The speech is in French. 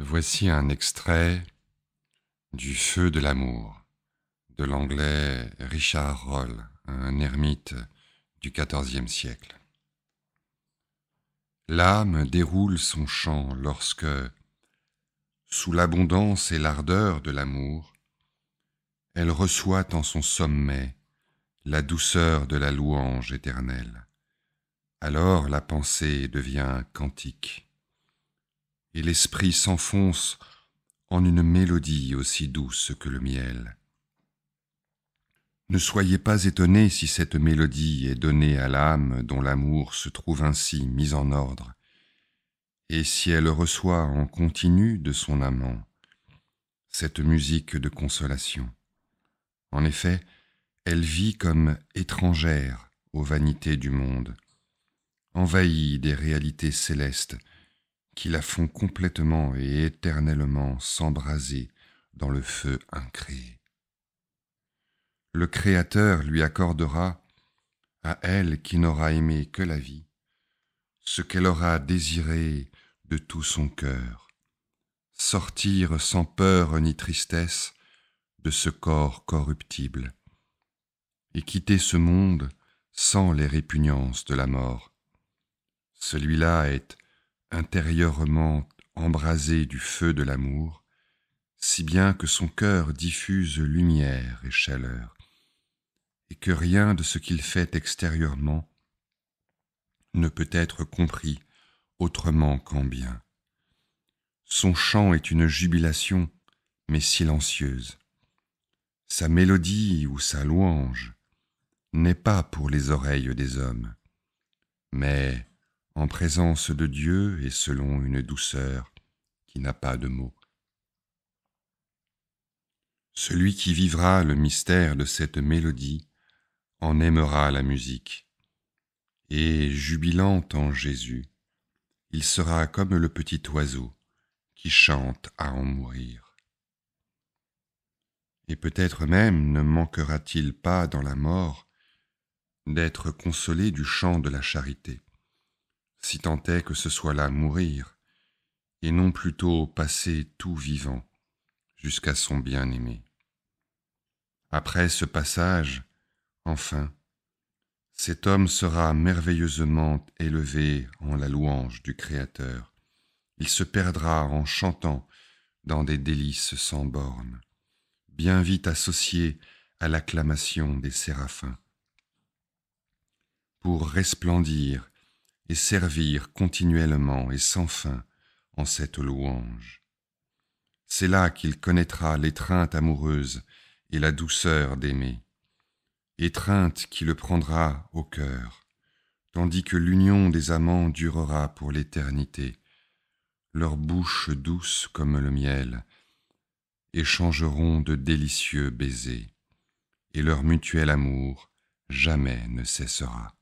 Voici un extrait du Feu de l'amour de l'anglais Richard Rolle, un ermite du XIVe siècle. L'âme déroule son chant lorsque, sous l'abondance et l'ardeur de l'amour, elle reçoit en son sommet la douceur de la louange éternelle. Alors la pensée devient cantique, et l'esprit s'enfonce en une mélodie aussi douce que le miel. Ne soyez pas étonnés si cette mélodie est donnée à l'âme dont l'amour se trouve ainsi mis en ordre, et si elle reçoit en continu de son amant cette musique de consolation. En effet, elle vit comme étrangère aux vanités du monde, envahie des réalités célestes qui la font complètement et éternellement s'embraser dans le feu incréé. Le Créateur lui accordera, à elle qui n'aura aimé que la vie, ce qu'elle aura désiré de tout son cœur, sortir sans peur ni tristesse de ce corps corruptible, et quitter ce monde sans les répugnances de la mort. Celui-là est intérieurement embrasé du feu de l'amour, si bien que son cœur diffuse lumière et chaleur, et que rien de ce qu'il fait extérieurement ne peut être compris autrement qu'en bien. Son chant est une jubilation, mais silencieuse. Sa mélodie ou sa louange n'est pas pour les oreilles des hommes, mais en présence de Dieu et selon une douceur qui n'a pas de mots. Celui qui vivra le mystère de cette mélodie en aimera la musique, et jubilant en Jésus, il sera comme le petit oiseau qui chante à en mourir. Et peut-être même ne manquera-t-il pas dans la mort d'être consolé du chant de la charité, si tant est que ce soit là mourir, et non plutôt passer tout vivant jusqu'à son bien-aimé. Après ce passage, enfin, cet homme sera merveilleusement élevé en la louange du Créateur. Il se perdra en chantant dans des délices sans bornes, bien vite associé à l'acclamation des séraphins, pour resplendir et servir continuellement et sans fin en cette louange. C'est là qu'il connaîtra l'étreinte amoureuse et la douceur d'aimer, étreinte qui le prendra au cœur, tandis que l'union des amants durera pour l'éternité. Leurs bouches douces comme le miel échangeront de délicieux baisers, et leur mutuel amour jamais ne cessera.